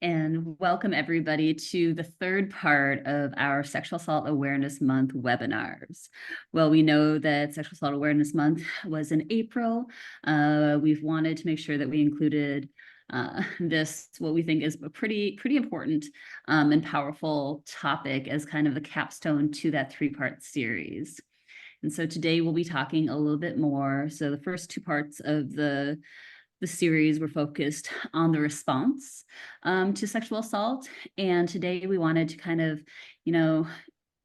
and welcome everybody to the third part of our Sexual Assault Awareness Month webinars. Well, we know that Sexual Assault Awareness Month was in April. We've wanted to make sure that we included this, what we think is a pretty important and powerful topic as kind of the capstone to that three-part series. And so today we'll be talking a little bit more. So the first two parts of the series were focused on the response to sexual assault. And today we wanted to kind of,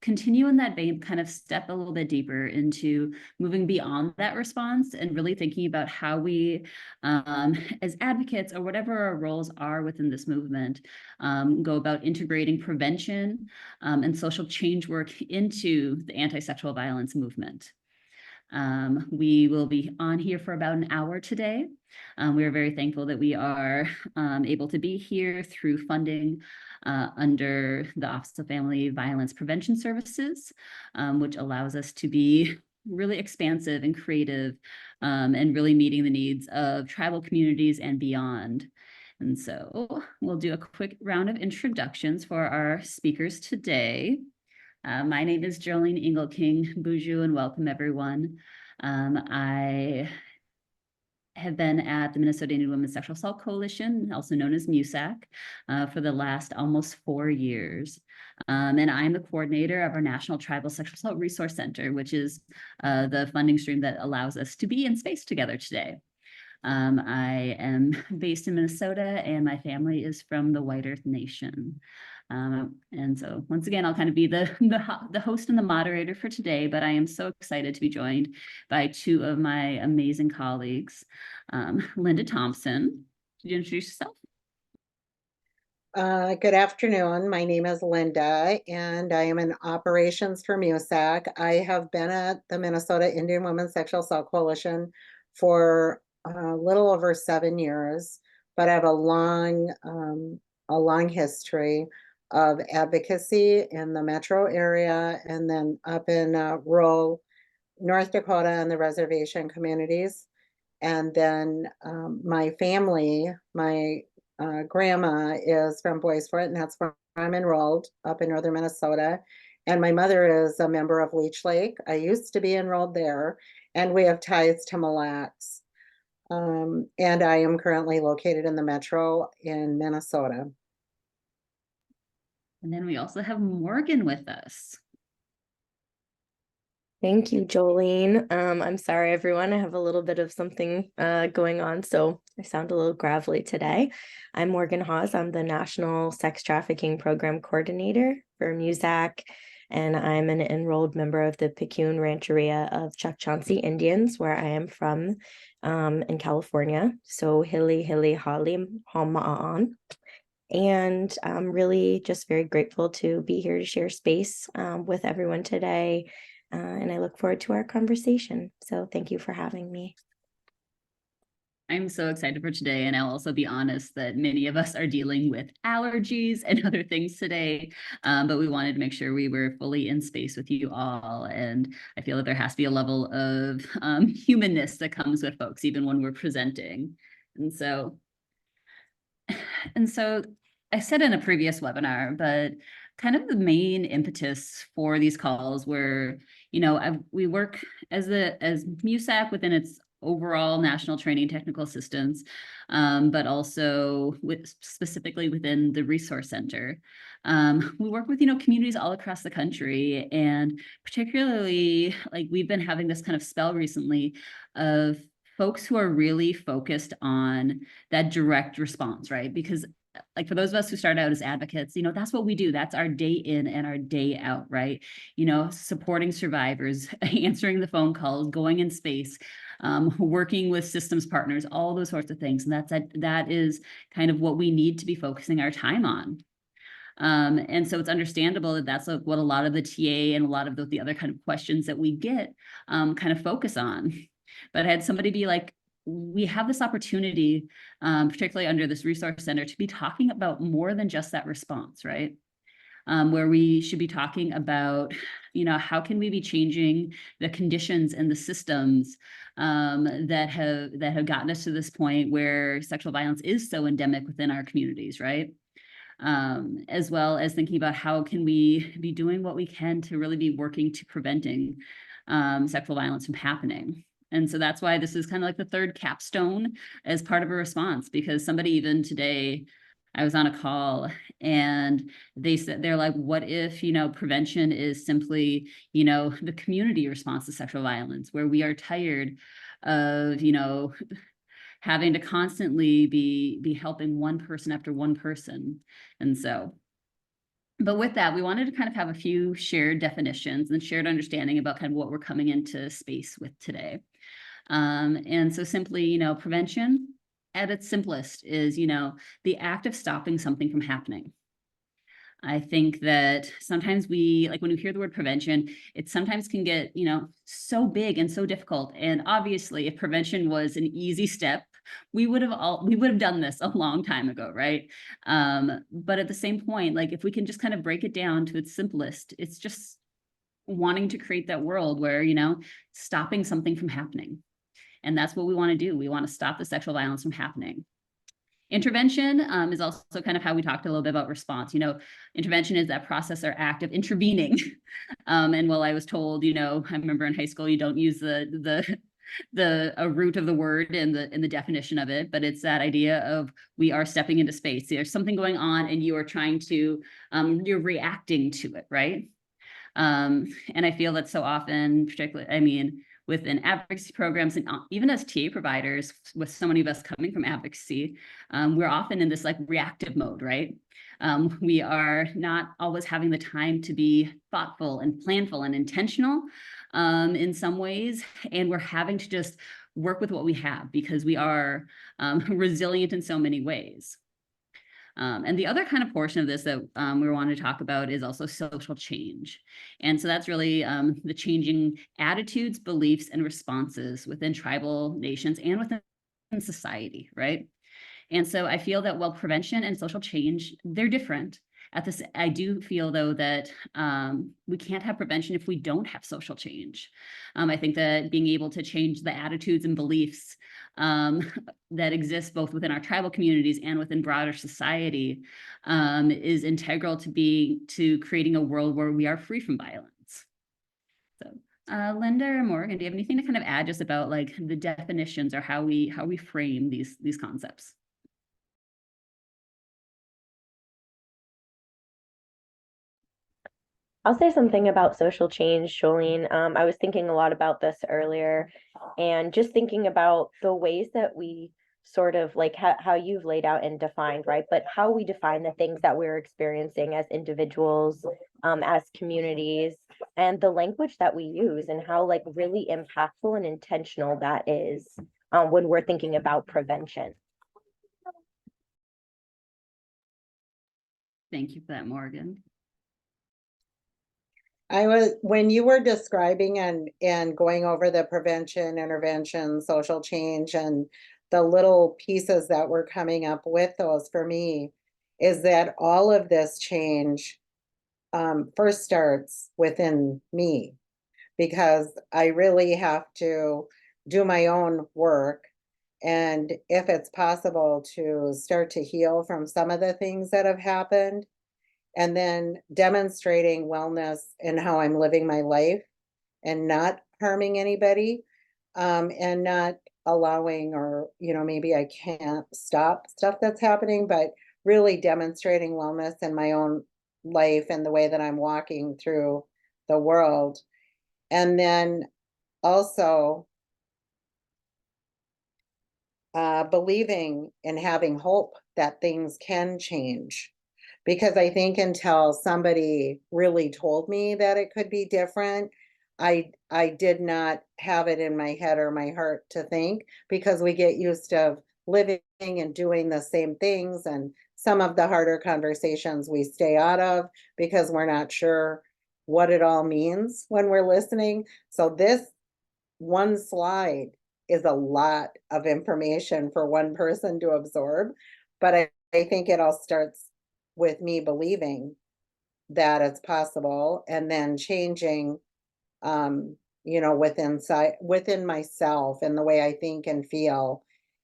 continue in that vein, kind of step a little bit deeper into moving beyond that response and really thinking about how we, as advocates or whatever our roles are within this movement, go about integrating prevention and social change work into the anti-sexual violence movement. We will be on here for about an hour today. We are very thankful that we are able to be here through funding under the Office of Family Violence Prevention Services, which allows us to be really expansive and creative and really meeting the needs of tribal communities and beyond. And so we'll do a quick round of introductions for our speakers today. My name is Jolene Engelking Buju, and welcome everyone. I have been at the Minnesota Indian Women's Sexual Assault Coalition, also known as MUSAC, for the last almost 4 years. And I'm the coordinator of our National Tribal Sexual Assault Resource Center, which is the funding stream that allows us to be in space together today. I am based in Minnesota, and my family is from the White Earth Nation. And so once again, I'll kind of be the host and the moderator for today, but I am so excited to be joined by two of my amazing colleagues. Linda Thompson, could you introduce yourself? Good afternoon. My name is Linda, and I am in operations for MUSAC. I have been at the Minnesota Indian Women's Sexual Assault Coalition for a little over 7 years, but I have a long history of advocacy in the metro area and then up in rural North Dakota and the reservation communities. And then my family, my grandma is from Bois Forte, and that's where I'm enrolled up in northern Minnesota. And my mother is a member of Leech Lake. I used to be enrolled there, and we have ties to Mille Lacs. And I am currently located in the metro in Minnesota. And then we also have Morgan with us. Thank you, Jolene. I'm sorry, everyone. I have a little bit of something going on, so I sound a little gravelly today. I'm Morgan Hawes. I'm the National Sex Trafficking Program Coordinator for MUSAC, and I'm an enrolled member of the Picayune Rancheria of Chukchansi Indians, where I am from in California. So Hili Hili Hali Hama'an. And I'm really just very grateful to be here to share space with everyone today. And I look forward to our conversation. So thank you for having me. I'm so excited for today, and I'll also be honest that many of us are dealing with allergies and other things today, but we wanted to make sure we were fully in space with you all, and I feel that there has to be a level of humanness that comes with folks, even when we're presenting. And so I said in a previous webinar, but kind of the main impetus for these calls were, we work as MUSAC within its overall national training technical assistance, but also specifically within the resource center. We work with, communities all across the country, and particularly we've been having this kind of spell recently of folks who are really focused on that direct response, right? Because for those of us who start out as advocates, that's what we do. That's our day in and our day out, right? Supporting survivors, answering the phone calls, going in space, working with systems partners, all those sorts of things. And that is kind of what we need to be focusing our time on. And so it's understandable that that's what a lot of the TA and a lot of the other kind of questions that we get kind of focus on. But I had somebody be like, we have this opportunity, particularly under this resource center, to be talking about more than just that response, right? Where we should be talking about, how can we be changing the conditions and the systems that have gotten us to this point where sexual violence is so endemic within our communities, right? as well as thinking about how can we be doing what we can to really be working to preventing sexual violence from happening. And so that's why this is kind of like the third capstone as part of a response, because somebody even today, I was on a call and they said, they're like, what if, prevention is simply, the community response to sexual violence, where we are tired of, having to constantly be helping one person after one person. And so, but with that, we wanted to kind of have a few shared definitions and shared understanding about kind of what we're coming into space with today. And so simply, prevention at its simplest is, the act of stopping something from happening. I think that sometimes when we hear the word prevention, it sometimes can get, so big and so difficult. And obviously, if prevention was an easy step, we would have done this a long time ago, right? But at the same point, like if we can just kind of break it down to its simplest, it's just wanting to create that world where, stopping something from happening. And that's what we want to do. We want to stop the sexual violence from happening. Intervention is also kind of how we talked a little bit about response. Intervention is that process or act of intervening. And while I was told, I remember in high school, you don't use the root of the word in the definition of it, but it's that idea of we are stepping into space. There's something going on and you are trying to, you're reacting to it, right? And I feel that so often, particularly, within advocacy programs and even as TA providers, with so many of us coming from advocacy, we're often in this like reactive mode, right? We are not always having the time to be thoughtful and planful and intentional in some ways. And we're having to just work with what we have because we are resilient in so many ways. And the other kind of portion of this that we wanted to talk about is also social change. And so that's really the changing attitudes, beliefs, and responses within tribal nations and within society, right? And so I feel that while prevention and social change, they're different. I do feel though that we can't have prevention if we don't have social change. I think that being able to change the attitudes and beliefs that exist both within our tribal communities and within broader society is integral to creating a world where we are free from violence. So Linda or Morgan, do you have anything to kind of add just about like the definitions or how we frame these concepts? I'll say something about social change, Jolene. I was thinking a lot about this earlier and just thinking about the ways that we sort of like how you've laid out and defined, right? But how we define the things that we're experiencing as individuals, as communities, and the language that we use and how like really impactful and intentional that is when we're thinking about prevention. Thank you for that, Morgan. When you were describing and going over the prevention, intervention, social change, and the little pieces that were coming up with those for me, is that all of this change first starts within me, because I really have to do my own work. And if it's possible to start to heal from some of the things that have happened, and then demonstrating wellness in how I'm living my life and not harming anybody, and not allowing, or maybe I can't stop stuff that's happening, but really demonstrating wellness in my own life and the way that I'm walking through the world. And then also believing and having hope that things can change. Because I think until somebody really told me that it could be different, I did not have it in my head or my heart to think, because we get used to living and doing the same things, and some of the harder conversations we stay out of because we're not sure what it all means when we're listening. So this one slide is a lot of information for one person to absorb, but I think it all starts with me believing that it's possible, and then changing within myself and the way I think and feel,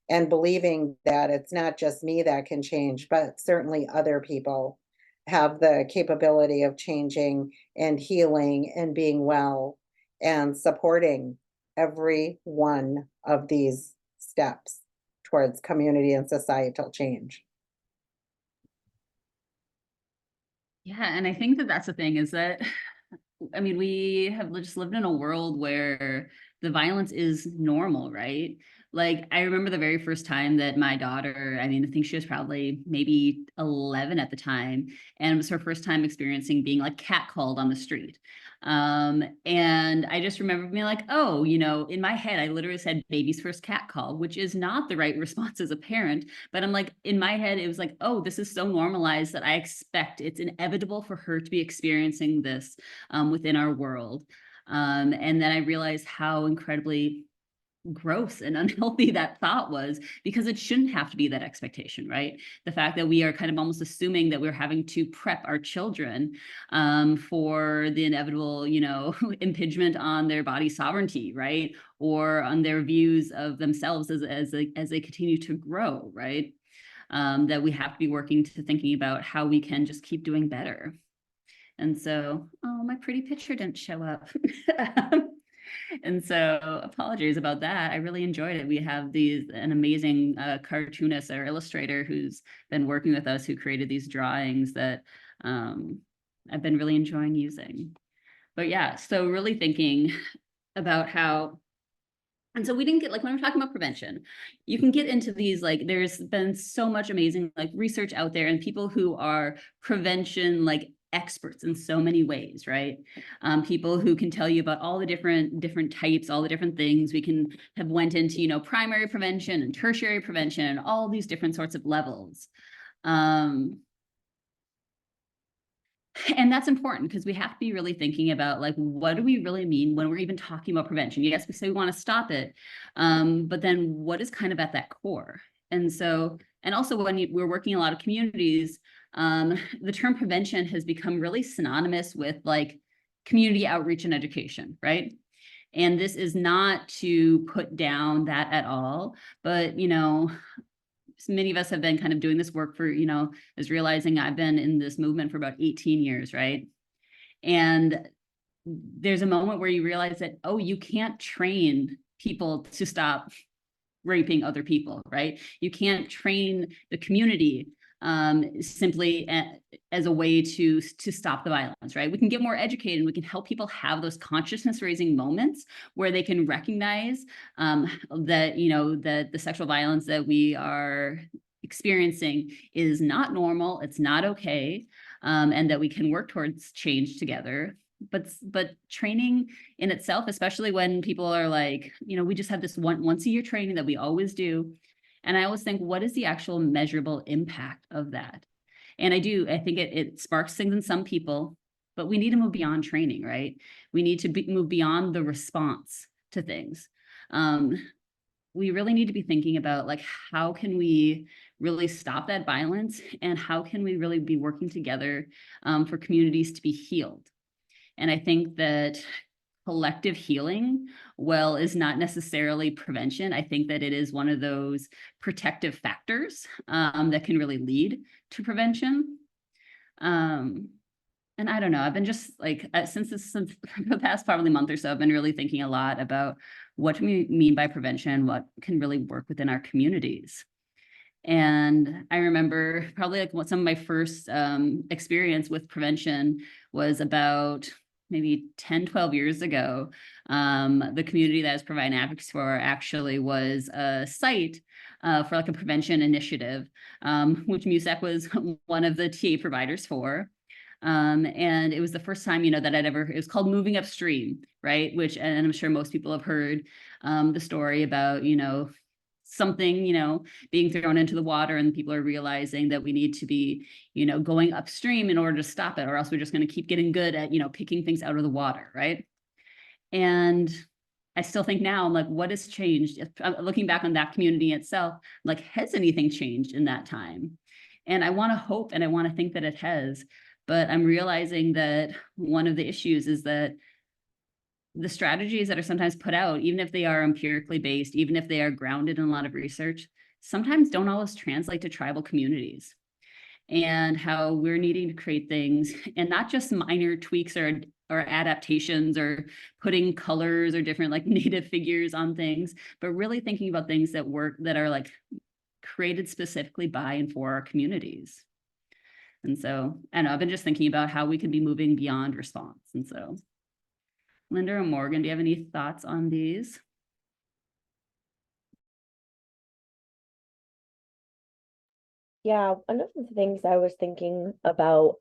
and believing that it's not just me that can change, but certainly other people have the capability of changing and healing and being well and supporting every one of these steps towards community and societal change. Yeah, and I think that that's the thing is that, I mean, we have just lived in a world where the violence is normal, right? Like, I remember the very first time that my daughter, I mean, I think she was probably maybe 11 at the time, and it was her first time experiencing being like catcalled on the street. And I just remember being like, oh, you know, in my head, I literally said baby's first cat call, which is not the right response as a parent. But I'm like, in my head, it was like, oh, this is so normalized that I expect it's inevitable for her to be experiencing this within our world. And then I realized how incredibly gross and unhealthy that thought was, because it shouldn't have to be that expectation, right? The fact that we are kind of almost assuming that we're having to prep our children for the inevitable, you know, impingement on their body sovereignty, right? Or on their views of themselves as they continue to grow, right? That we have to be working to thinking about how we can just keep doing better. And so, oh, my pretty picture didn't show up. And so apologies about that. I really enjoyed it. We have an amazing cartoonist or illustrator who's been working with us, who created these drawings that I've been really enjoying using. But yeah, so really thinking about how, and so we didn't get, like, when we're talking about prevention, you can get into these, like, there's been so much amazing like research out there and people who are prevention like experts in so many ways, right? People who can tell you about all the different types, all the different things. We can have went into, you know, primary prevention and tertiary prevention and all these different sorts of levels. And that's important because we have to be really thinking about, like, what do we really mean when we're even talking about prevention? Yes, we say we want to stop it, but then what is kind of at that core? And so, and also when we're working in a lot of communities, the term prevention has become really synonymous with like community outreach and education, right? And this is not to put down that at all, but, you know, many of us have been kind of doing this work for, you know, is realizing I've been in this movement for about 18 years, right? And there's a moment where you realize that, oh, you can't train people to stop raping other people, right? You can't train the community simply as a way to stop the violence, right? We can get more educated and we can help people have those consciousness raising moments where they can recognize that, you know, that the sexual violence that we are experiencing is not normal, it's not okay, and that we can work towards change together. But training in itself, especially when people are like, you know, we just have this once a year training that we always do. And I always think, what is the actual measurable impact of that? And I think it sparks things in some people, but we need to move beyond training, right? We need to move beyond the response to things. We really need to be thinking about, like, how can we really stop that violence, and how can we really be working together for communities to be healed? And I think that collective healing, well, is not necessarily prevention. I think that it is one of those protective factors that can really lead to prevention. And I don't know, I've been just like, since the past probably month or so, I've been really thinking a lot about what do we mean by prevention, what can really work within our communities. And I remember probably like what some of my first experience with prevention was about maybe 10, 12 years ago. The community that I was providing advocacy for actually was a site for like a prevention initiative, which MUSEC was one of the TA providers for. And it was the first time, you know, that it was called Moving Upstream, right? Which, and I'm sure most people have heard the story about, you know, something, you know, being thrown into the water and people are realizing that we need to be, you know, going upstream in order to stop it, or else we're just going to keep getting good at, you know, picking things out of the water, right? And I still think now, I'm like, what has changed? Looking back on that community itself, like, has anything changed in that time? And I want to hope and I want to think that it has, but I'm realizing that one of the issues is that the strategies that are sometimes put out, even if they are empirically based, even if they are grounded in a lot of research, sometimes don't always translate to tribal communities. And how we're needing to create things, and not just minor tweaks or adaptations or putting colors or different like native figures on things, but really thinking about things that work, that are like created specifically by and for our communities. And so, and I've been just thinking about how we could be moving beyond response. And so, Linda or Morgan, do you have any thoughts on these? Yeah, one of the things I was thinking about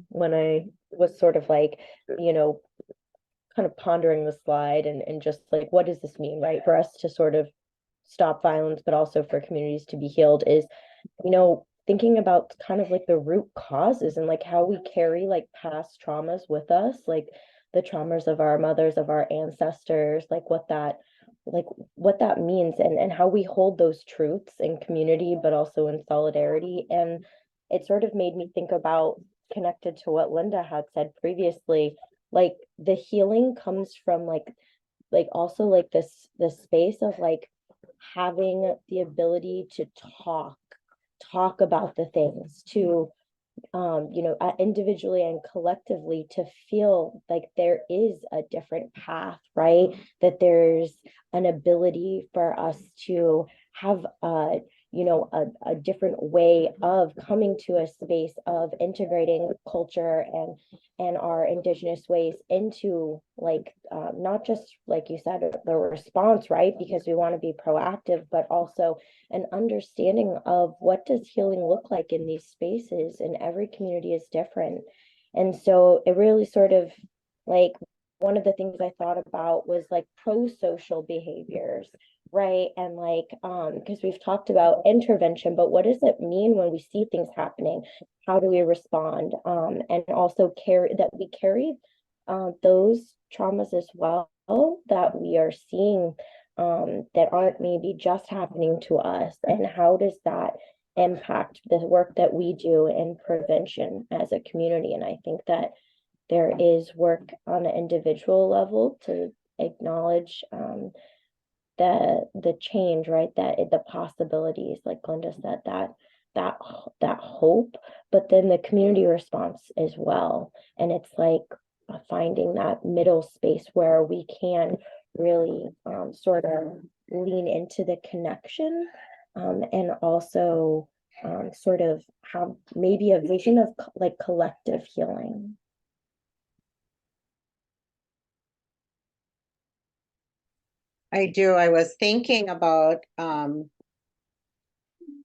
when I was sort of like, you know, kind of pondering the slide and just like what does this mean, right? For us to sort of stop violence, but also for communities to be healed is, thinking about kind of like the root causes and like how we carry like past traumas with us, like the traumas of our mothers, of our ancestors, like what that means and how we hold those truths in community, but also in solidarity. And it sort of made me think about, connected to what Linda had said previously, like the healing comes from like also like this space of like having the ability to talk about the things, to individually and collectively, to feel like there is a different path, right? That there's an ability for us to have a different way of coming to a space of integrating culture and our indigenous ways into like not just like you said the response, right? Because we want to be proactive, but also an understanding of what does healing look like in these spaces, and every community is different. And so it really sort of like, one of the things I thought about was like pro-social behaviors, right? And like because we've talked about intervention, but what does it mean when we see things happening? How do we respond? And also carry those traumas as well that we are seeing, that aren't maybe just happening to us, and how does that impact the work that we do in prevention as a community? And I think that there is work on an individual level to acknowledge the change, right? That the possibilities, like Glenda said, that that hope, but then the community response as well. And it's like finding that middle space where we can really sort of lean into the connection, and also sort of have maybe a vision of like collective healing. I do. I was thinking about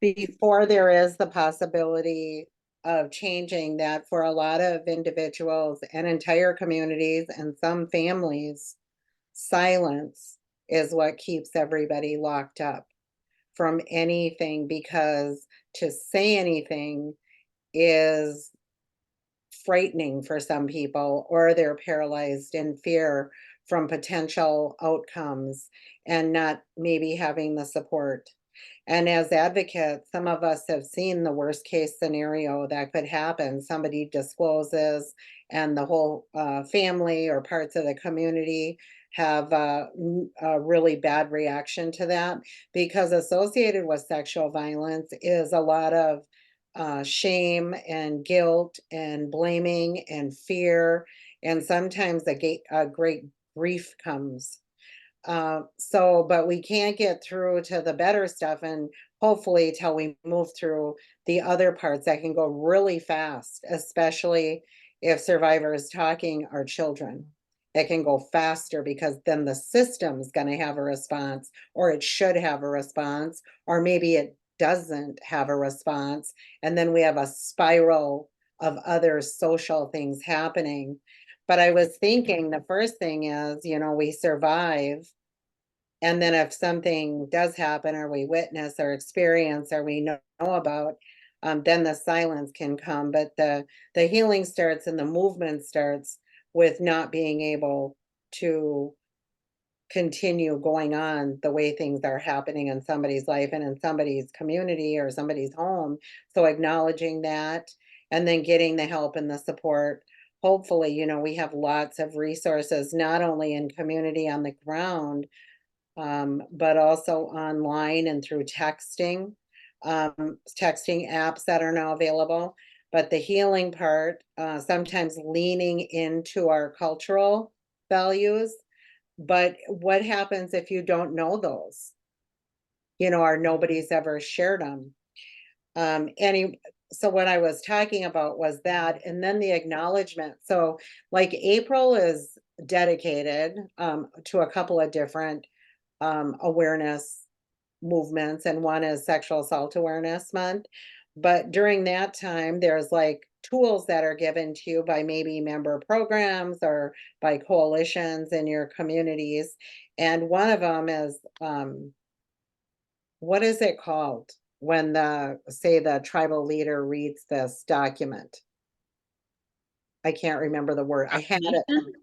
before there is the possibility of changing that, for a lot of individuals and entire communities and some families, silence is what keeps everybody locked up from anything, because to say anything is frightening for some people, or they're paralyzed in fear from potential outcomes and not maybe having the support. And as advocates, some of us have seen the worst case scenario that could happen. Somebody discloses, and the whole family or parts of the community have a really bad reaction to that, because associated with sexual violence is a lot of shame and guilt and blaming and fear. And sometimes a great grief comes. But we can't get through to the better stuff, and hopefully till we move through the other parts that can go really fast, especially if survivors talking are children. It can go faster because then the system's going to have a response, or it should have a response, or maybe it doesn't have a response. And then we have a spiral of other social things happening. But I was thinking the first thing is, we survive, and then if something does happen, or we witness or experience or we know about, then the silence can come. But the healing starts and the movement starts with not being able to continue going on the way things are happening in somebody's life and in somebody's community or somebody's home. So acknowledging that, and then getting the help and the support hopefully, we have lots of resources, not only in community on the ground, but also online and through texting apps that are now available. But the healing part, sometimes leaning into our cultural values. But what happens if you don't know those? Or nobody's ever shared them. So what I was talking about was that, and then the acknowledgement. So like April is dedicated to a couple of different awareness movements, and one is Sexual Assault Awareness Month. But during that time, there's like tools that are given to you by maybe member programs or by coalitions in your communities. And one of them is, what is it called when the tribal leader reads this document? I can't remember the word. I had it. Proclamation?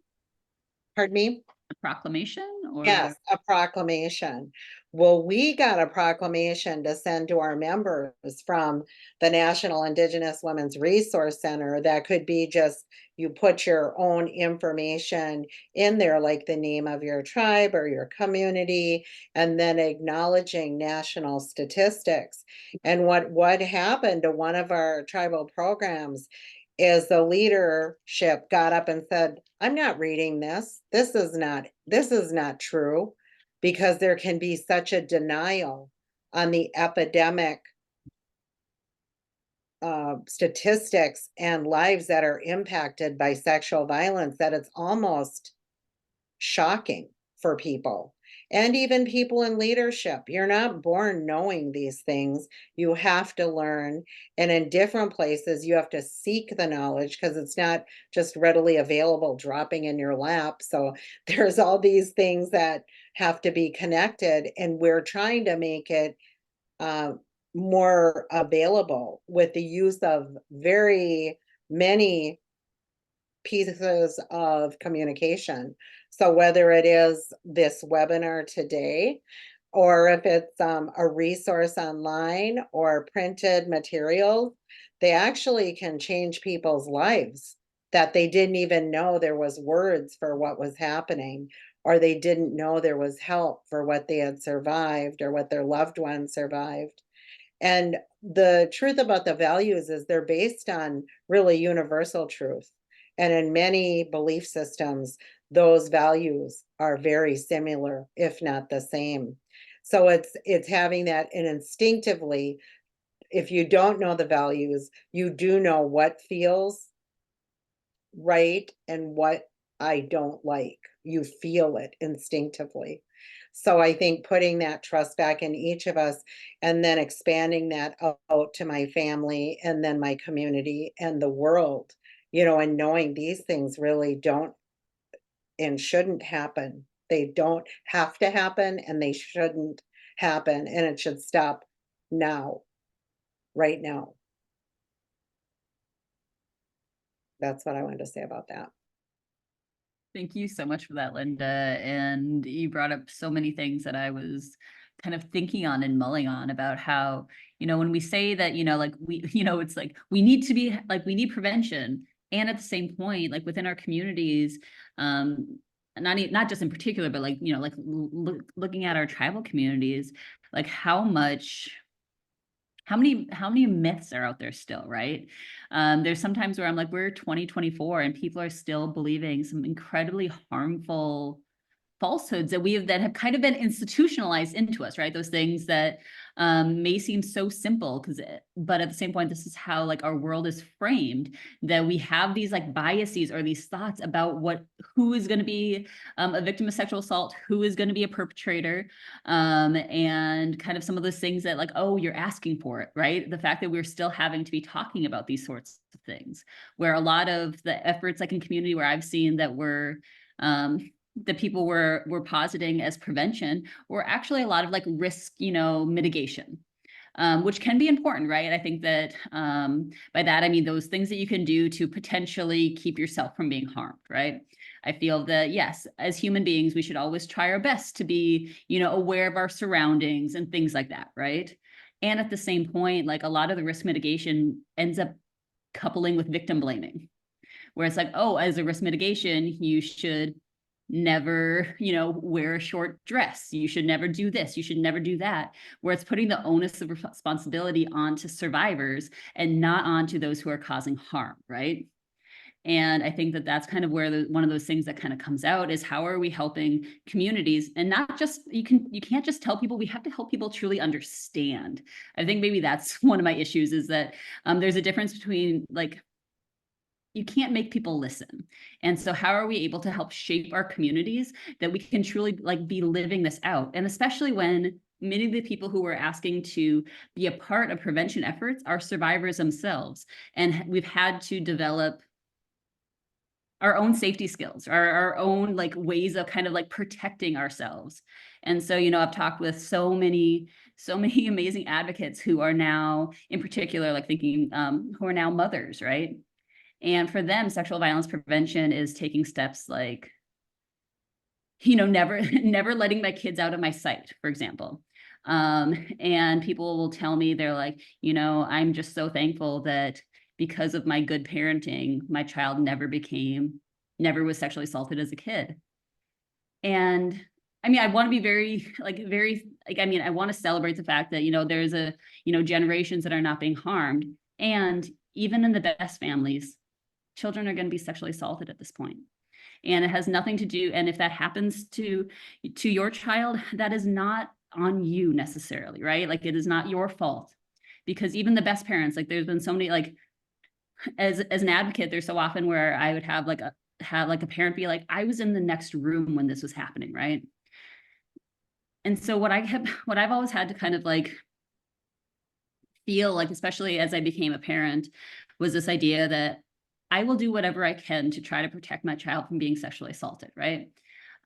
Pardon me? A proclamation or? Yes, a proclamation. Well, we got a proclamation to send to our members from the National Indigenous Women's Resource Center that could be just, you put your own information in there, like the name of your tribe or your community, and then acknowledging national statistics. And what happened to one of our tribal programs is the leadership got up and said, I'm not reading this. This is not true, because there can be such a denial on the epidemic statistics and lives that are impacted by sexual violence that it's almost shocking for people, and even people in leadership. You're not born knowing these things. You have to learn. And in different places, you have to seek the knowledge, because it's not just readily available dropping in your lap. So there's all these things that have to be connected. And we're trying to make it uh, more available with the use of very many pieces of communication. So whether it is this webinar today, or if it's a resource online or printed materials, they actually can change people's lives that they didn't even know there was words for what was happening, or they didn't know there was help for what they had survived or what their loved ones survived. And the truth about the values is they're based on really universal truth. And in many belief systems, those values are very similar, if not the same. So it's having that, and instinctively, if you don't know the values, you do know what feels right and what I don't like. You feel it instinctively. So I think putting that trust back in each of us, and then expanding that out to my family and then my community and the world, and knowing these things really don't and shouldn't happen. They don't have to happen, and they shouldn't happen, and it should stop now, right now. That's what I wanted to say about that. Thank you so much for that, Linda. And you brought up so many things that I was kind of thinking on and mulling on about how, when we say that, like we, it's like we need to be like, we need prevention. And at the same point, like within our communities, not just in particular, but like, like looking at our tribal communities, like how many myths are out there still, right? There's sometimes where I'm like, we're 2024 and people are still believing some incredibly harmful falsehoods that have kind of been institutionalized into us, right? Those things that may seem so simple, but at the same point, this is how like our world is framed, that we have these like biases or these thoughts about who is going to be a victim of sexual assault, who is going to be a perpetrator, and kind of some of those things that like, oh, you're asking for it, right? The fact that we're still having to be talking about these sorts of things, where a lot of the efforts like in community where I've seen that people were positing as prevention, or actually a lot of like risk, mitigation, which can be important, right? I think that by that, I mean those things that you can do to potentially keep yourself from being harmed, right? I feel that, yes, as human beings, we should always try our best to be, aware of our surroundings and things like that, right? And at the same point, like a lot of the risk mitigation ends up coupling with victim blaming, where it's like, oh, as a risk mitigation, you should never, wear a short dress. You should never do this. You should never do that. Where it's putting the onus of responsibility onto survivors and not onto those who are causing harm, right? And I think that that's kind of where one of those things that kind of comes out is how are we helping communities, and not just, you can't just tell people, we have to help people truly understand. I think maybe that's one of my issues, is that there's a difference between, like, you can't make people listen. And so how are we able to help shape our communities that we can truly, like, be living this out? And especially when many of the people who are asking to be a part of prevention efforts are survivors themselves. And we've had to develop our own safety skills, our own, like, ways of kind of like protecting ourselves. And so, I've talked with so many amazing advocates who are now, in particular, like thinking, who are now mothers, right? And for them, sexual violence prevention is taking steps like, never letting my kids out of my sight, for example. And people will tell me, they're like, I'm just so thankful that because of my good parenting, my child never was sexually assaulted as a kid. And I mean, I want to be I want to celebrate the fact that, there's generations that are not being harmed. And even in the best families, children are going to be sexually assaulted at this point. And it has nothing to do, and if that happens to your child, that is not on you necessarily, right? Like, it is not your fault. Because even the best parents, like, there's been so many, like, as an advocate, there's so often where I would have a parent be like, I was in the next room when this was happening, right? And so what I've always had to kind of like feel like, especially as I became a parent, was this idea that I will do whatever I can to try to protect my child from being sexually assaulted, right?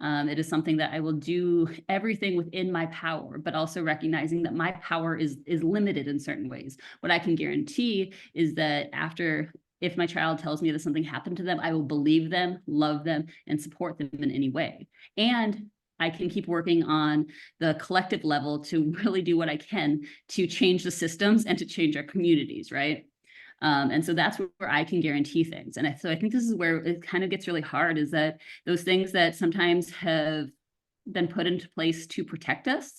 It is something that I will do everything within my power, but also recognizing that my power is limited in certain ways. What I can guarantee is that if my child tells me that something happened to them, I will believe them, love them, and support them in any way. And I can keep working on the collective level to really do what I can to change the systems and to change our communities, right? And so that's where I can guarantee things. And so I think this is where it kind of gets really hard, is that those things that sometimes have been put into place to protect us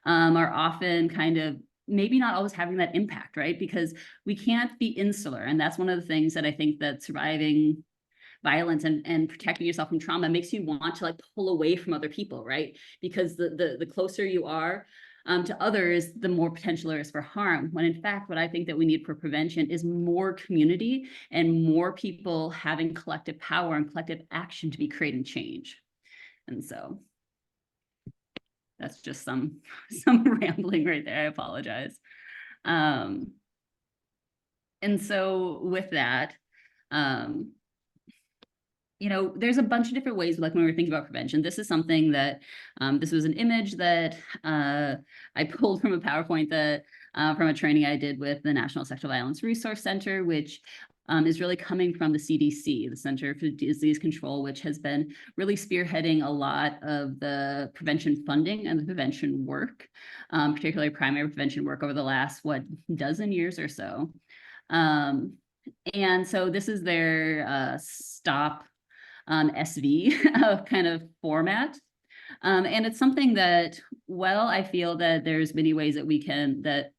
are often kind of maybe not always having that impact, right? Because we can't be insular. And that's one of the things that I think that surviving violence and protecting yourself from trauma makes you want to, like, pull away from other people, right? Because the closer you are to others, the more potential there is for harm. When in fact, what I think that we need for prevention is more community and more people having collective power and collective action to be creating change. And so that's just some rambling right there. I apologize. And so with that, there's a bunch of different ways, like when we were thinking about prevention. This is something that, this was an image that I pulled from a PowerPoint that from a training I did with the National Sexual Violence Resource Center, which is really coming from the CDC, the Center for Disease Control, which has been really spearheading a lot of the prevention funding and the prevention work, particularly primary prevention work over the last, dozen years or so. And so this is their STOP SV kind of format. And it's something that, I feel that there's many ways that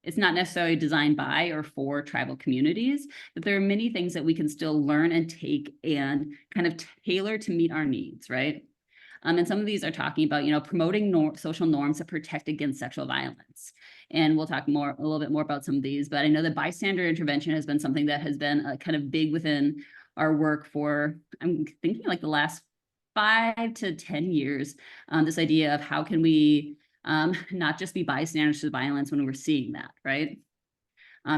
it's not necessarily designed by or for tribal communities, but there are many things that we can still learn and take and kind of tailor to meet our needs, right? And some of these are talking about, promoting social norms that protect against sexual violence. And we'll talk a little bit more about some of these, but I know that bystander intervention has been something that has been kind of big within our work for, I'm thinking, like the last 5 to 10 years. This idea of how can we not just be bystanders to violence when we're seeing that, right?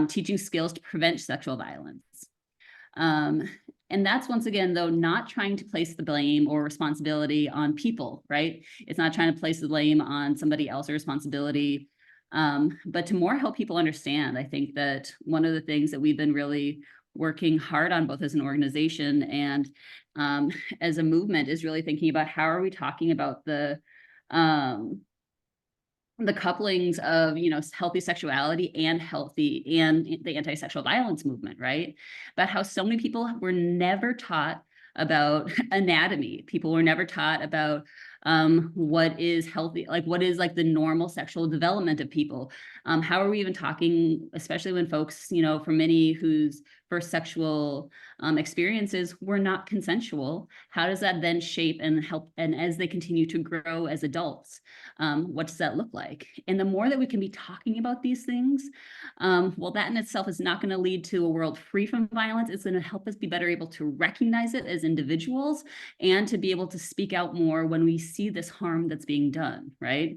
Teaching skills to prevent sexual violence. And that's, once again, though, not trying to place the blame or responsibility on people, right? It's not trying to place the blame on somebody else's responsibility, but to more help people understand. I think that one of the things that we've been really working hard on, both as an organization and as a movement, is really thinking about how are we talking about the the couplings of, healthy sexuality and the anti-sexual violence movement, right? About how so many people were never taught about anatomy. People were never taught about what is healthy, like what is like the normal sexual development of people. How are we even talking, especially when folks, for many whose first sexual experiences were not consensual, how does that then shape and help, and as they continue to grow as adults, what does that look like? And the more that we can be talking about these things, well, that in itself is not going to lead to a world free from violence. It's going to help us be better able to recognize it as individuals and to be able to speak out more when we see this harm that's being done, right?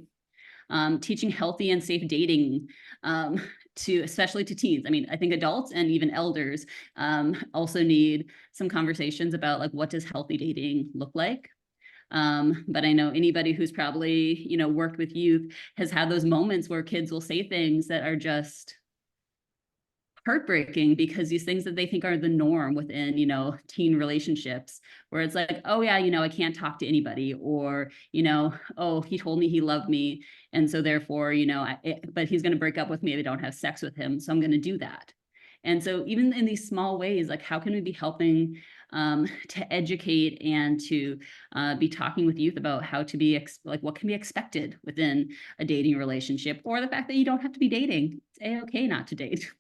Teaching healthy and safe dating, especially to teens. I mean, I think adults and even elders also need some conversations about like, what does healthy dating look like? But I know anybody who's probably, worked with youth has had those moments where kids will say things that are just heartbreaking, because these things that they think are the norm within, teen relationships, where it's like, oh yeah, I can't talk to anybody, or, oh, he told me he loved me, and so therefore, but he's going to break up with me if I don't have sex with him, so I'm going to do that. And so even in these small ways, like how can we be helping to educate and to be talking with youth about how to be like what can be expected within a dating relationship, or the fact that you don't have to be dating. It's A-okay not to date.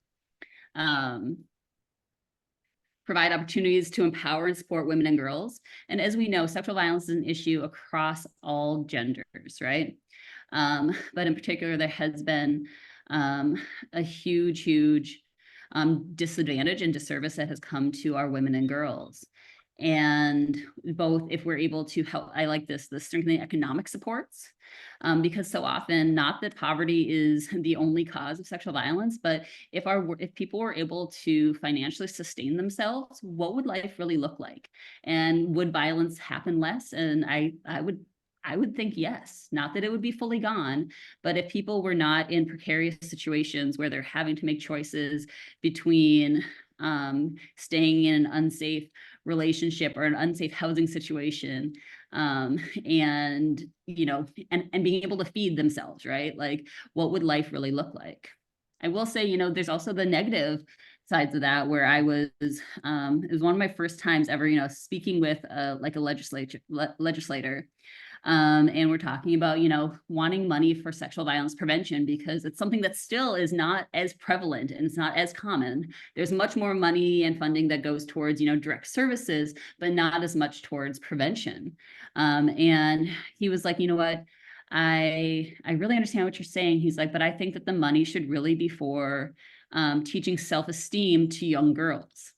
Provide opportunities to empower and support women and girls. And as we know, sexual violence is an issue across all genders, right? But in particular, there has been a huge disadvantage and disservice that has come to our women and girls. And both, if we're able to help, I like this, the strengthening economic supports, because so often, not that poverty is the only cause of sexual violence, but if people were able to financially sustain themselves, what would life really look like? And would violence happen less? And I would think yes, not that it would be fully gone, but if people were not in precarious situations where they're having to make choices between staying in an unsafe relationship or an unsafe housing situation, and being able to feed themselves, right? Like, what would life really look like? I will say, there's also the negative sides of that, where I was, it was one of my first times ever, speaking with like a legislator. And we're talking about, wanting money for sexual violence prevention, because it's something that still is not as prevalent and it's not as common. There's much more money and funding that goes towards, direct services, but not as much towards prevention. And he was like, you know what? I really understand what you're saying. He's like, but I think that the money should really be for teaching self-esteem to young girls.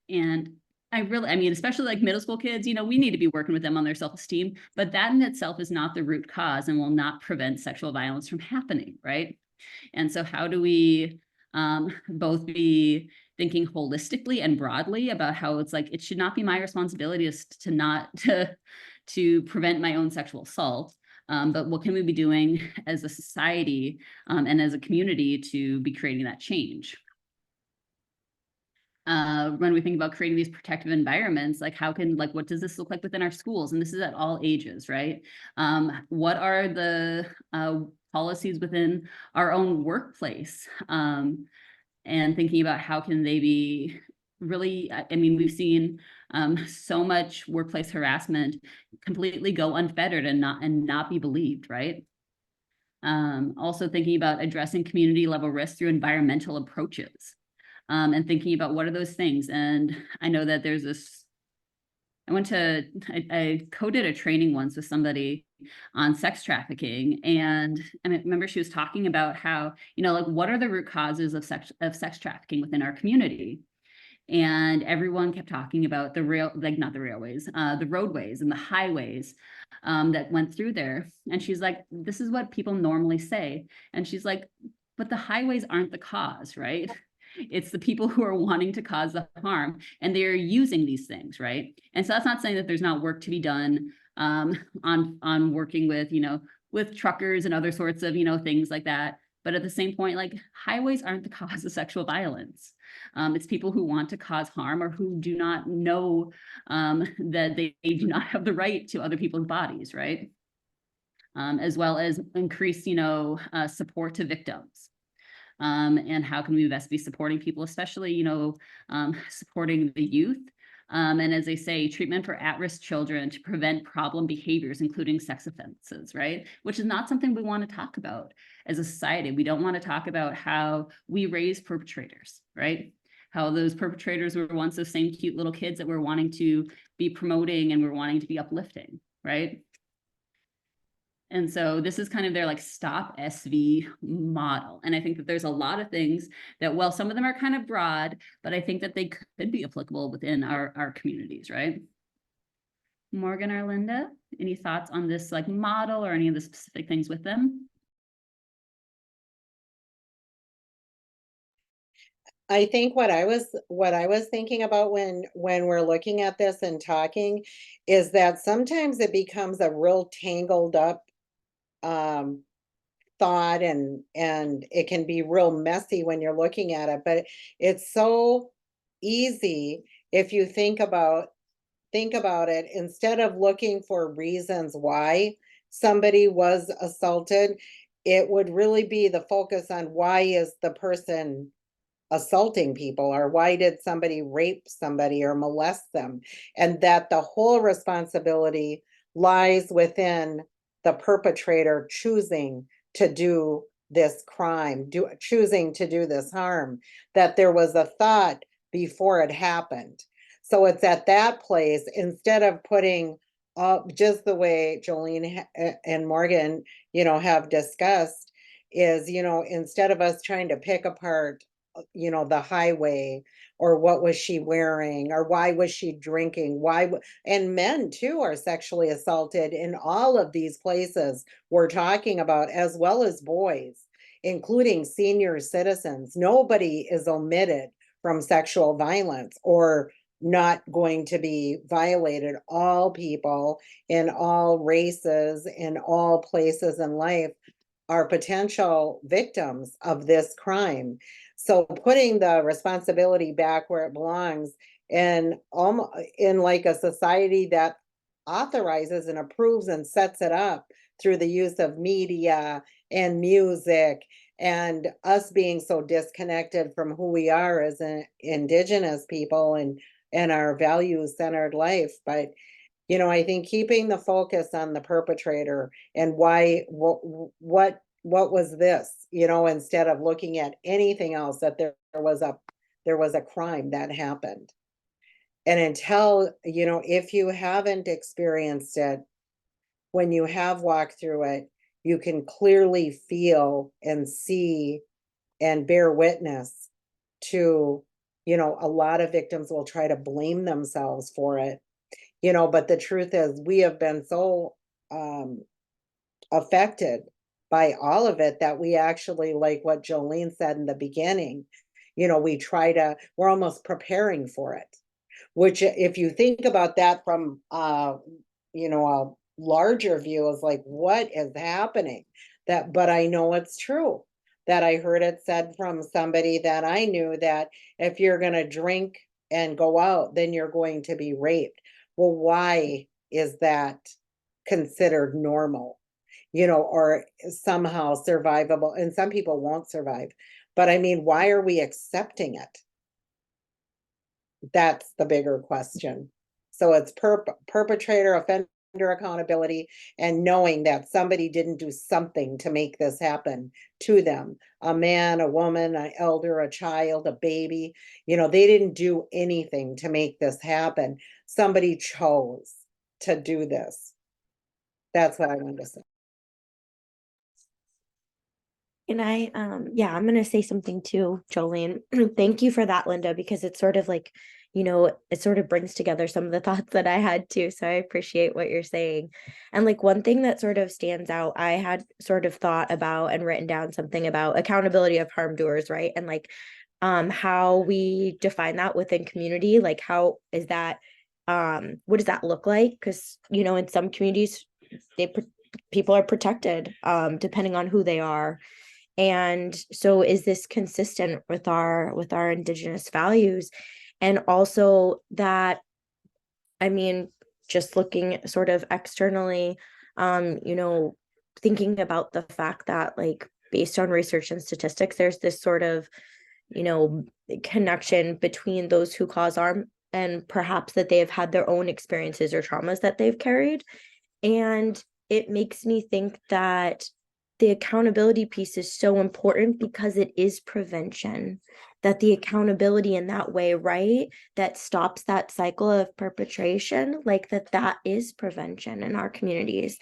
And I mean, especially like middle school kids, we need to be working with them on their self-esteem, but that in itself is not the root cause and will not prevent sexual violence from happening, right? And so how do we both be thinking holistically and broadly about how it's like, it should not be my responsibility to prevent my own sexual assault, but what can we be doing as a society and as a community to be creating that change? When we think about creating these protective environments, like what does this look like within our schools? And this is at all ages, right? What are the policies within our own workplace? And thinking about how can they be really, I mean, we've seen so much workplace harassment completely go unfettered and not be believed, right? Also thinking about addressing community level risk through environmental approaches. And thinking about what are those things. And I know that there's this, I co-did a training once with somebody on sex trafficking. And I remember she was talking about how, like, what are the root causes of sex trafficking within our community? And everyone kept talking about the roadways and the highways that went through there. And she's like, this is what people normally say. And she's like, but the highways aren't the cause, right? It's the people who are wanting to cause the harm, and they're using these things, right? And so that's not saying that there's not work to be done on working with, with truckers and other sorts of, things like that. But at the same point, like, highways aren't the cause of sexual violence. It's people who want to cause harm or who do not know that they do not have the right to other people's bodies, right? as well as increase, support to victims. And how can we best be supporting people, especially, supporting the youth. And as they say, treatment for at-risk children to prevent problem behaviors, including sex offenses, right? Which is not something we want to talk about as a society. We don't want to talk about how we raise perpetrators, right? How those perpetrators were once those same cute little kids that we're wanting to be promoting and we're wanting to be uplifting, right? And so this is kind of their like stop SV model. And I think that there's a lot of things that, well, some of them are kind of broad, but I think that they could be applicable within our communities, right? Morgan or Linda, any thoughts on this like model or any of the specific things with them? I think what I was thinking about when we're looking at this and talking is that sometimes it becomes a real tangled up um thought, and it can be real messy when you're looking at it, but it's so easy if you think about it. Instead of looking for reasons why somebody was assaulted, it would really be the focus on why is the person assaulting people, or why did somebody rape somebody or molest them, and that the whole responsibility lies within the perpetrator choosing to do this crime, choosing to do this harm, that there was a thought before it happened. So it's at that place, instead of putting up just the way Jolene and Morgan, have discussed, is, instead of us trying to pick apart the highway, or what was she wearing, or why was she drinking, and men too are sexually assaulted in all of these places we're talking about, as well as boys, including senior citizens. Nobody is omitted from sexual violence or not going to be violated. All people in all races, in all places in life, are potential victims of this crime. So putting the responsibility back where it belongs, and in like a society that authorizes and approves and sets it up through the use of media and music, and us being so disconnected from who we are as an Indigenous people, and our values centered life. But I think keeping the focus on the perpetrator and why, what was this, instead of looking at anything else, that there was a crime that happened. And until, if you haven't experienced it, when you have walked through it, you can clearly feel and see and bear witness to, a lot of victims will try to blame themselves for it. But the truth is, we have been so affected by all of it that we actually, like what Jolene said in the beginning, we're almost preparing for it. Which, if you think about that from a larger view, is like, what is happening? But I know it's true. That I heard it said from somebody that I knew, that if you're gonna drink and go out, then you're going to be raped. Well, why is that considered normal? Or somehow survivable, and some people won't survive. But I mean, why are we accepting it? That's the bigger question. So it's perpetrator, offender accountability, and knowing that somebody didn't do something to make this happen to them. A man, a woman, an elder, a child, a baby, they didn't do anything to make this happen. Somebody chose to do this. That's what I wanted to say. And yeah, I'm gonna say something too, Jolene. Thank you for that, Linda, because it's sort of like, it sort of brings together some of the thoughts that I had too. So I appreciate what you're saying. And like one thing that sort of stands out, I had sort of thought about and written down something about accountability of harm doers, right? And like how we define that within community, like how is that, what does that look like? Because in some communities, people are protected depending on who they are. And so is this consistent with our Indigenous values? And also that, I mean, just looking sort of externally, thinking about the fact that, like, based on research and statistics, there's this sort of, you know, connection between those who cause harm and perhaps that they have had their own experiences or traumas that they've carried. And it makes me think that the accountability piece is so important because it is prevention, that the accountability in that way, right, that stops that cycle of perpetration, like that is prevention in our communities.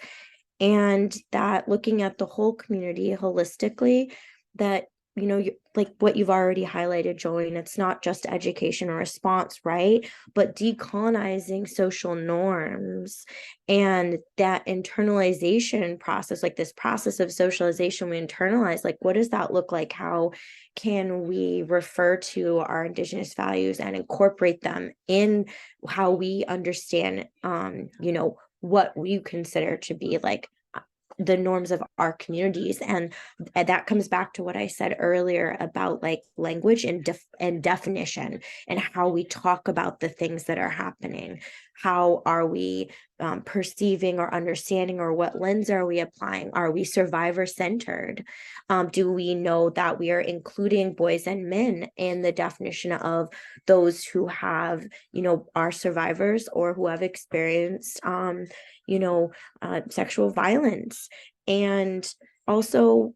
And that looking at the whole community holistically, that, you know, like what you've already highlighted, Jolene, it's not just education or response, right? But decolonizing social norms and that internalization process, like this process of socialization we internalize, like what does that look like? How can we refer to our Indigenous values and incorporate them in how we understand, you know, what you consider to be like the norms of our communities. And that comes back to what I said earlier about like language and definition, and how we talk about the things that are happening. How are we perceiving or understanding, or what lens are we applying? Are we survivor centered? Do we know that we are including boys and men in the definition of those who have, you know, are survivors or who have experienced you know, sexual violence? And also,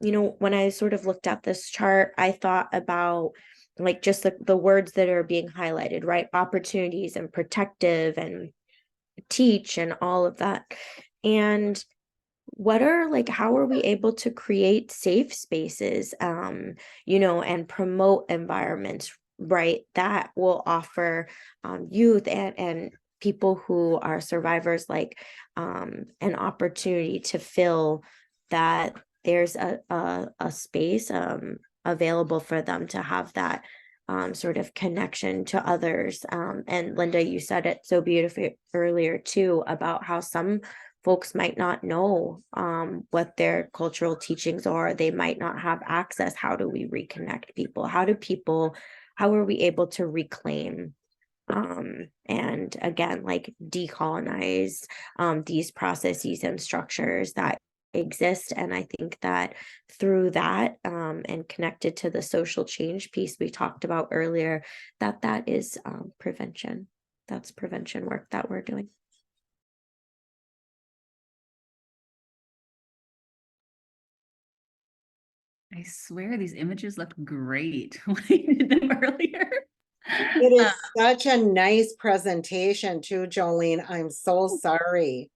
you know, when I sort of looked at this chart, I thought about like just the words that are being highlighted, right? Opportunities and protective and teach and all of that. And what are like, how are we able to create safe spaces, you know, and promote environments, right, that will offer youth and people who are survivors like an opportunity to feel that there's a space available for them to have that sort of connection to others. And Linda, you said it so beautifully earlier too, about how some folks might not know what their cultural teachings are. They might not have access. How do we reconnect people? How are we able to reclaim and again, like decolonize these processes and structures that exist? And I think that through that and connected to the social change piece we talked about earlier, that is prevention. That's prevention work that we're doing. I swear these images looked great when I did them earlier. It is such a nice presentation too, Jolene. I'm so sorry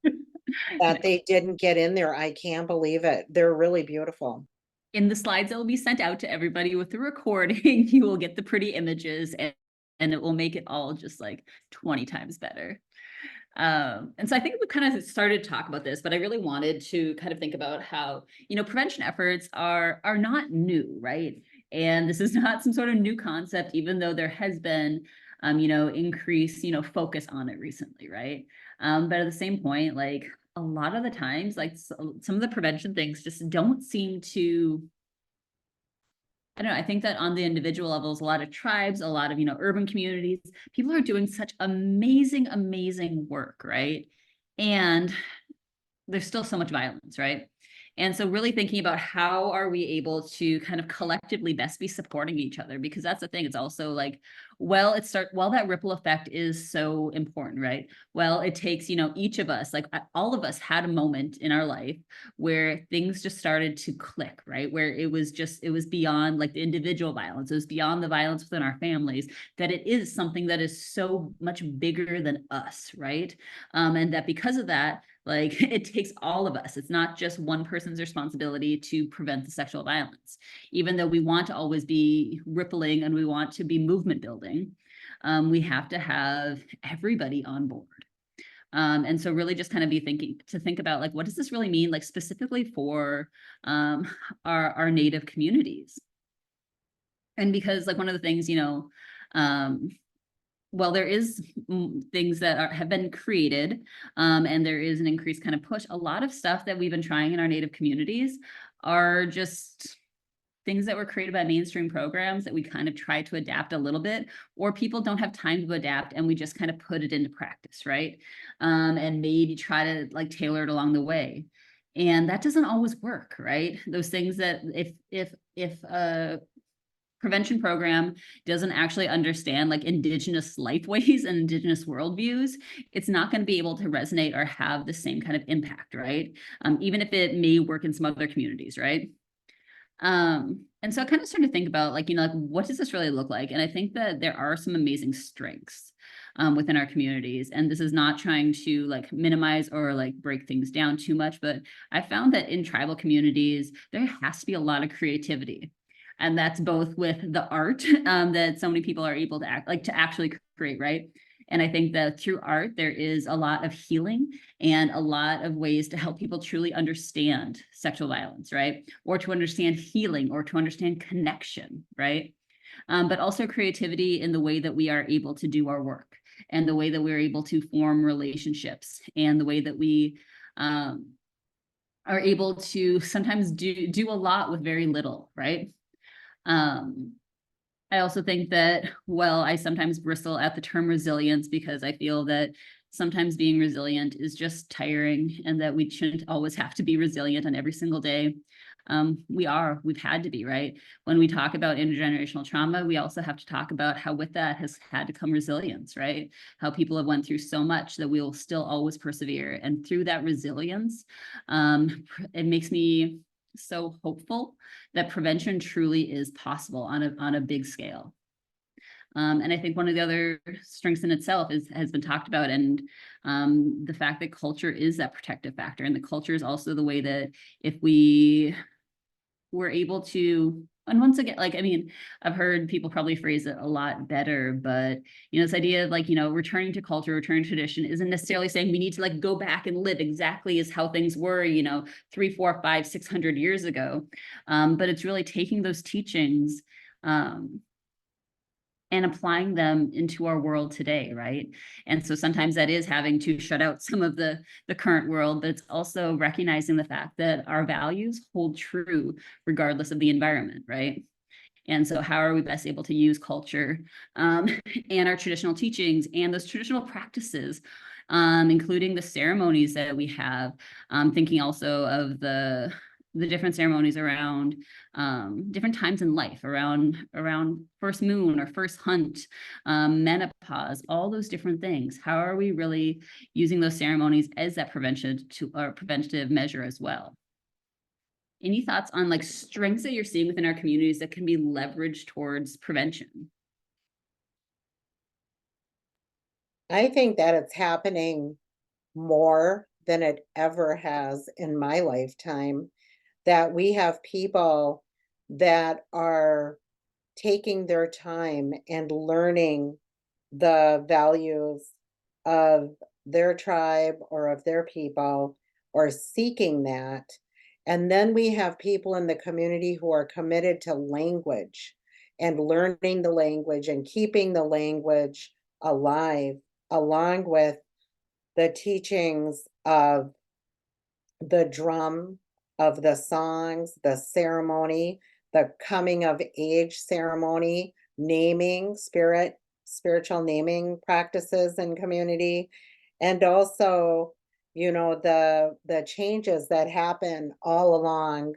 that they didn't get in there. I can't believe it. They're really beautiful. In the slides that will be sent out to everybody with the recording, you will get the pretty images, and it will make it all just like 20 times better. And so I think we kind of started to talk about this, but I really wanted to kind of think about how, you know, prevention efforts are not new, right? And this is not some sort of new concept, even though there has been, you know, increased, you know, focus on it recently, right? But at the same point, like a lot of the times, like some of the prevention things just don't seem to, I don't know, I think that on the individual levels, a lot of tribes, a lot of, you know, urban communities, people are doing such amazing, amazing work, right? And there's still so much violence, right? And so really thinking about how are we able to kind of collectively best be supporting each other, because that's the thing. It's also like, well, that ripple effect is so important, right? Well, it takes, you know, each of us, like all of us had a moment in our life where things just started to click, right? Where it was beyond like the individual violence. It was beyond the violence within our families, that it is something that is so much bigger than us, right? And that because of that, like it takes all of us. It's not just one person's responsibility to prevent the sexual violence, even though we want to always be rippling and we want to be movement building. We have to have everybody on board. And so really just kind of think about like, what does this really mean? Like specifically for our Native communities. And because like one of the things, you know, well, there is things that have been created, and there is an increased kind of push. A lot of stuff that we've been trying in our Native communities are just things that were created by mainstream programs that we kind of try to adapt a little bit, or people don't have time to adapt and we just kind of put it into practice, right? And maybe try to like tailor it along the way. And that doesn't always work, right? Those things that if a prevention program doesn't actually understand like Indigenous lifeways and Indigenous worldviews, it's not going to be able to resonate or have the same kind of impact, right? Even if it may work in some other communities, right? And so I kind of started to think about like, like what does this really look like? And I think that there are some amazing strengths within our communities. And this is not trying to like minimize or like break things down too much, but I found that in tribal communities, there has to be a lot of creativity. And that's both with the art that so many people are able to actually create, right? And I think that through art, there is a lot of healing and a lot of ways to help people truly understand sexual violence, right? Or to understand healing or to understand connection, right? But also creativity in the way that we are able to do our work and the way that we're able to form relationships and the way that we are able to sometimes do a lot with very little, right? Um, I also think that, well, I sometimes bristle at the term resilience because I feel that sometimes being resilient is just tiring and that we shouldn't always have to be resilient on every single day. We've had to be, right? When we talk about intergenerational trauma, we also have to talk about how with that has had to come resilience, right? How people have went through so much that we will still always persevere. And through that resilience, it makes me so hopeful that prevention truly is possible on a big scale. And I think one of the other strengths in itself has been talked about, and the fact that culture is that protective factor, and the culture is also the way that if we were able to, and once again, like, I mean, I've heard people probably phrase it a lot better, but this idea of like, returning to culture, returning to tradition isn't necessarily saying we need to like go back and live exactly as how things were, 3, 4, 5, 600 years ago. But it's really taking those teachings and applying them into our world today, right? And so sometimes that is having to shut out some of the current world, but it's also recognizing the fact that our values hold true regardless of the environment, right? And so how are we best able to use culture and our traditional teachings and those traditional practices, including the ceremonies that we have, thinking also of the different ceremonies around different times in life, around first moon or first hunt, menopause, all those different things. How are we really using those ceremonies as that preventative measure as well? Any thoughts on like strengths that you're seeing within our communities that can be leveraged towards prevention? I think that it's happening more than it ever has in my lifetime, that we have people that are taking their time and learning the values of their tribe or of their people, or seeking that. And then we have people in the community who are committed to language and learning the language and keeping the language alive, along with the teachings of the drum, of the songs, the ceremony, the coming of age ceremony, naming, spiritual naming practices in community, and also, the changes that happen all along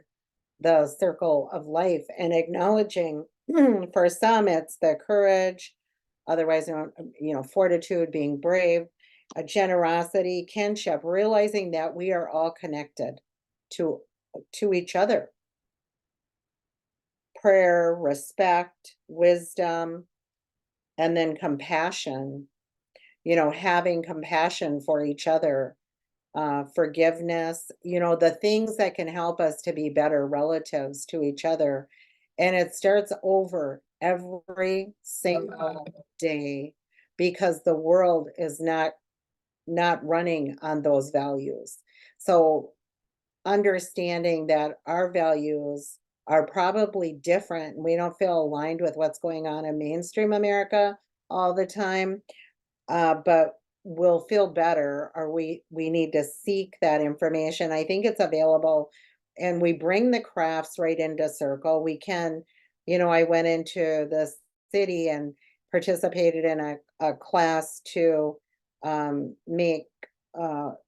the circle of life, and acknowledging for some it's the courage, otherwise fortitude, being brave, a generosity, kinship, realizing that we are all connected to each other, prayer, respect, wisdom, and then compassion, having compassion for each other, forgiveness, the things that can help us to be better relatives to each other. And it starts over every single day, because the world is not running on those values. So understanding that our values are probably different, and we don't feel aligned with what's going on in mainstream America all the time, but we'll feel better, or we need to seek that information. I think it's available, and we bring the crafts right into circle. We can, I went into the city and participated in a class to make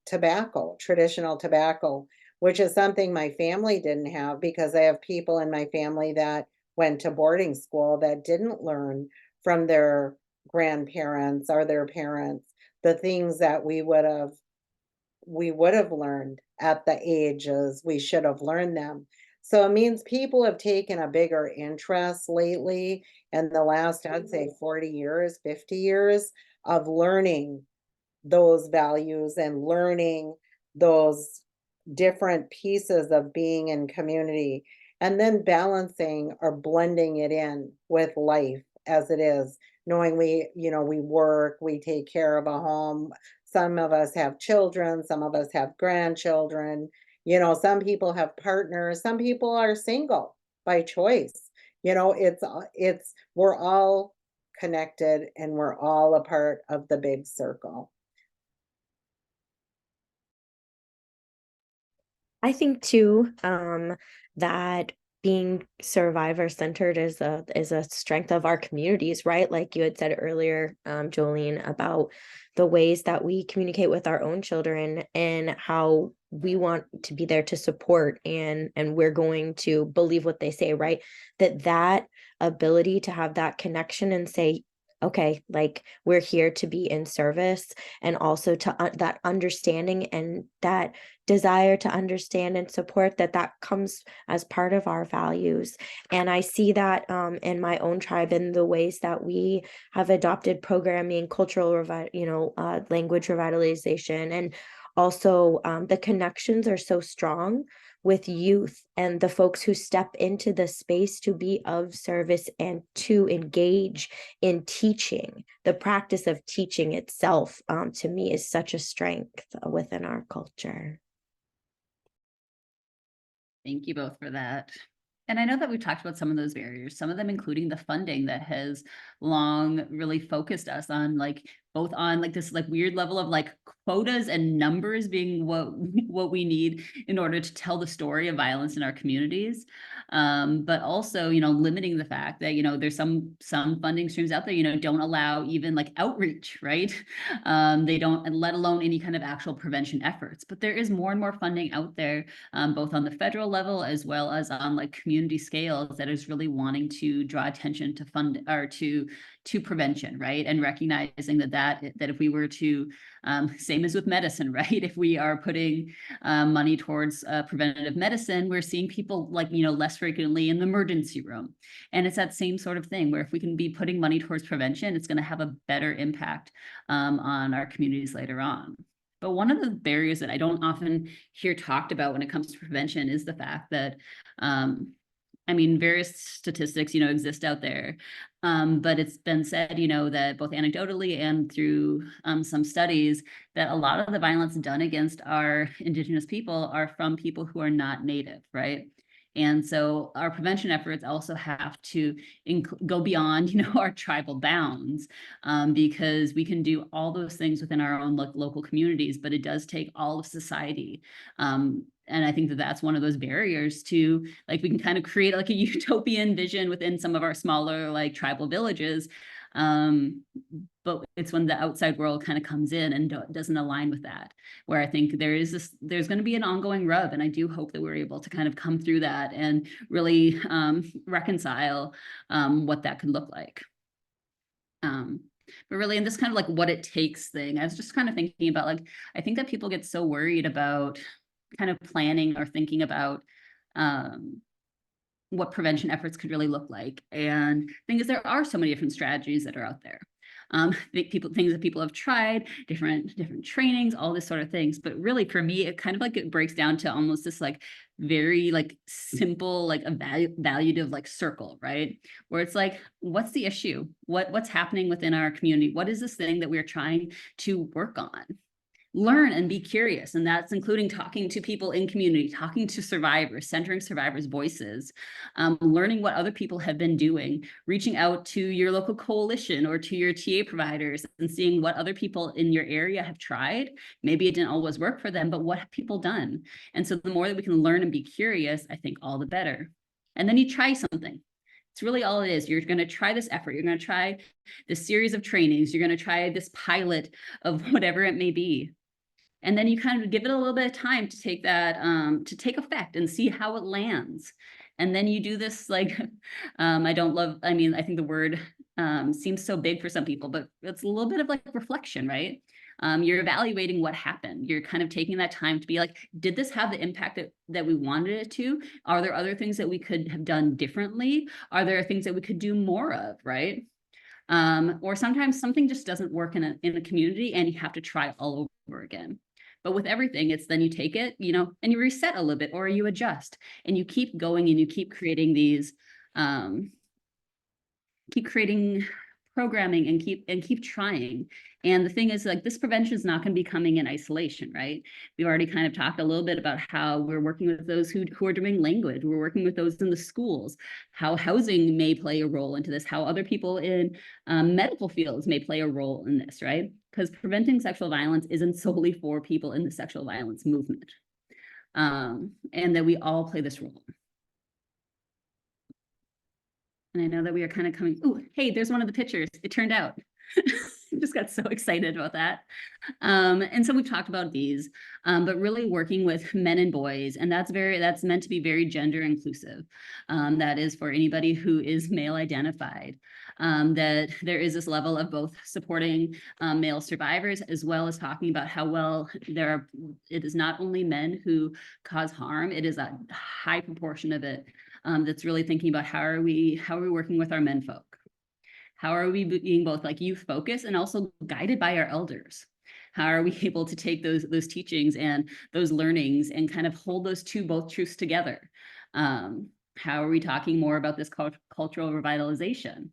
tobacco, traditional tobacco, which is something my family didn't have, because I have people in my family that went to boarding school that didn't learn from their grandparents or their parents the things that we would have learned at the ages we should have learned them. So it means people have taken a bigger interest lately in the last, I'd say 40 years, 50 years of learning those values and learning those different pieces of being in community, and then balancing or blending it in with life as it is, knowing we work, we take care of a home. Some of us have children, some of us have grandchildren, some people have partners, some people are single by choice. We're all connected and we're all a part of the big circle. I think too, that being survivor centered is a strength of our communities, right? Like you had said earlier, Jolene, about the ways that we communicate with our own children and how we want to be there to support, and we're going to believe what they say, right? That ability to have that connection and say, okay, like we're here to be in service, and also to that understanding and that desire to understand and support, that comes as part of our values. And I see that in my own tribe, in the ways that we have adopted programming, cultural language revitalization, and also the connections are so strong with youth and the folks who step into the space to be of service and to engage in teaching. The practice of teaching itself, to me, is such a strength within our culture. Thank you both for that. And I know that we've talked about some of those barriers, some of them including the funding that has long really focused us on both on this weird level of quotas and numbers being what we need in order to tell the story of violence in our communities. But also, limiting the fact that, there's some funding streams out there, don't allow even outreach, right? They don't, let alone any kind of actual prevention efforts. But there is more and more funding out there, both on the federal level as well as on community scales, that is really wanting to draw attention to fund or to prevention, right? And recognizing that if we were to, same as with medicine, right? If we are putting money towards preventative medicine, we're seeing people less frequently in the emergency room. And it's that same sort of thing where if we can be putting money towards prevention, it's going to have a better impact on our communities later on. But one of the barriers that I don't often hear talked about when it comes to prevention is the fact that, various statistics, exist out there. But it's been said, that both anecdotally and through some studies, that a lot of the violence done against our Indigenous people are from people who are not Native, right? And so our prevention efforts also have to go beyond, our tribal bounds, because we can do all those things within our own local communities, but it does take all of society. And I think that that's one of those barriers to, we can kind of create a utopian vision within some of our smaller tribal villages. But it's when the outside world kind of comes in and doesn't align with that, where I think there's going to be an ongoing rub. And I do hope that we're able to kind of come through that and really reconcile what that could look like. But really, in this kind of what it takes thing, I was just kind of thinking about I think that people get so worried about kind of planning or thinking about what prevention efforts could really look like. And the thing is, there are so many different strategies that are out there. Things that people have tried, different trainings, all this sort of things. But really, for me, it kind of it breaks down to almost this very simple evaluative circle, right? Where it's what's the issue? What's happening within our community? What is this thing that we're trying to work on? Learn and be curious. And that's including talking to people in community, talking to survivors, centering survivors' voices, learning what other people have been doing, reaching out to your local coalition or to your TA providers and seeing what other people in your area have tried. Maybe it didn't always work for them, but what have people done? And so the more that we can learn and be curious, I think all the better. And then you try something. It's really all it is. You're going to try this effort. You're going to try this series of trainings. You're going to try this pilot of whatever it may be. And then you kind of give it a little bit of time to take that, to take effect and see how it lands. And then you do this like, I think the word seems so big for some people, but it's a little bit of like reflection, right? You're evaluating what happened. You're kind of taking that time to be like, did this have the impact that we wanted it to? Are there other things that we could have done differently? Are there things that we could do more of, right? Or sometimes something just doesn't work in a community and you have to try all over again. But with everything, it's then you take it, and you reset a little bit or you adjust and you keep going and you keep creating these, keep creating programming and keep trying. And the thing is, like, this prevention is not going to be coming in isolation, right? We've already kind of talked a little bit about how we're working with those who are doing language. We're working with those in the schools, how housing may play a role into this, how other people in medical fields may play a role in this, right? Because preventing sexual violence isn't solely for people in the sexual violence movement. And that we all play this role. And I know that we are kind of coming, oh, hey, there's one of the pictures. It turned out. Just got so excited about that. And so we've talked about these, but really working with men and boys, and that's meant to be very gender inclusive. That is for anybody who is male identified. That there is this level of both supporting male survivors, as well as talking about how well it is not only men who cause harm, it is a high proportion of it that's really thinking about how are we working with our men folk? How are we being both like youth focused and also guided by our elders? How are we able to take those teachings and those learnings and kind of hold both truths together? How are we talking more about this cultural revitalization?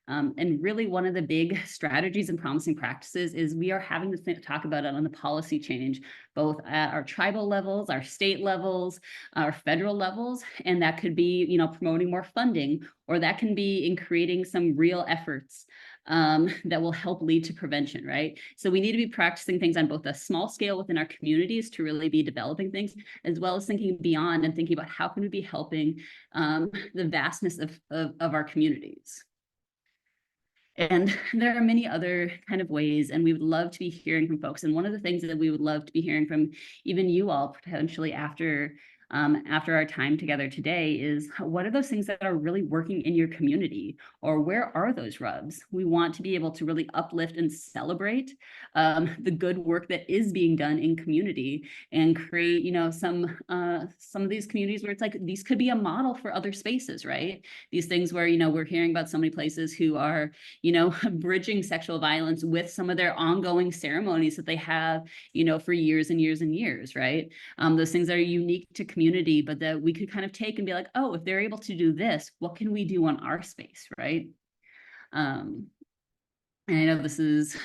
And really one of the big strategies and promising practices is we are having to talk about it on the policy change, both at our tribal levels, our state levels, our federal levels, and that could be, promoting more funding, or that can be in creating some real efforts that will help lead to prevention, right? So we need to be practicing things on both a small scale within our communities to really be developing things, as well as thinking beyond and thinking about how can we be helping the vastness of our communities. And there are many other kind of ways, and we would love to be hearing from folks. And one of the things that we would love to be hearing from even you all potentially after our time together today is, what are those things that are really working in your community, or where are those rubs? We want to be able to really uplift and celebrate the good work that is being done in community, and create, some of these communities where it's like, these could be a model for other spaces, right? These things where, we're hearing about so many places who are, bridging sexual violence with some of their ongoing ceremonies that they have, for years and years and years, right? Those things that are unique to community, but that we could kind of take and be like, oh, if they're able to do this, what can we do on our space, right? And I know this is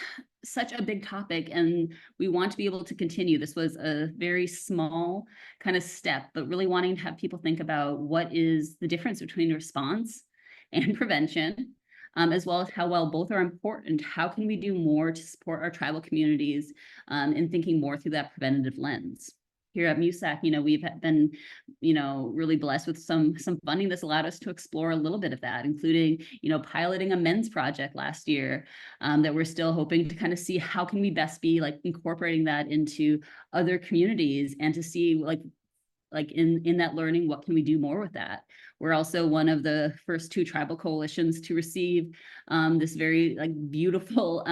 such a big topic, and we want to be able to continue. This was a very small kind of step, but really wanting to have people think about what is the difference between response and prevention, as well as how well both are important. How can we do more to support our tribal communities in thinking more through that preventative lens? Here at MUSAC, we've been, really blessed with some funding that's allowed us to explore a little bit of that, including, piloting a men's project last year that we're still hoping to kind of see how can we best be like incorporating that into other communities, and to see like in that learning, what can we do more with that? We're also one of the first 2 tribal coalitions to receive this very beautiful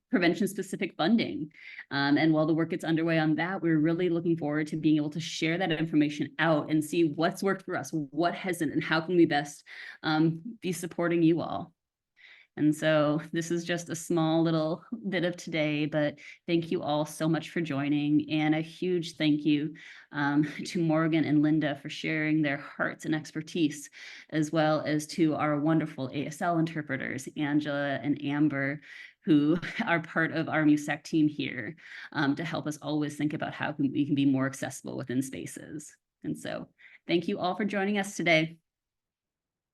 prevention specific funding. And while the work gets underway on that, we're really looking forward to being able to share that information out and see what's worked for us, what hasn't, and how can we best be supporting you all. And so this is just a small little bit of today, but thank you all so much for joining. And a huge thank you to Morgan and Linda for sharing their hearts and expertise, as well as to our wonderful ASL interpreters, Angela and Amber, who are part of our MUSAC team here to help us always think about how we can be more accessible within spaces. And so thank you all for joining us today.